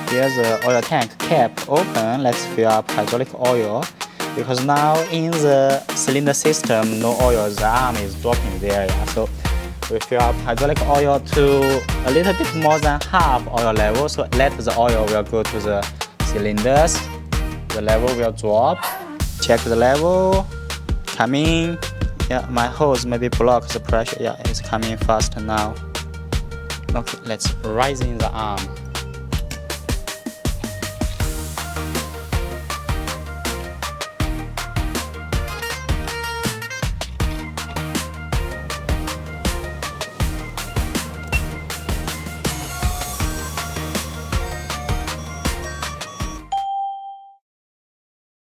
Here's the oil tank cap open. Let's fill up hydraulic oil. Because now in the cylinder system, no oil, the arm is dropping there. Yeah? So we fill up hydraulic oil to a little bit more than half oil level. So let the oil will go to the cylinders. The level will drop. Check the level. Coming. Yeah, my hose maybe block the pressure. Yeah, it's coming fast now. Okay, let's raise in the arm.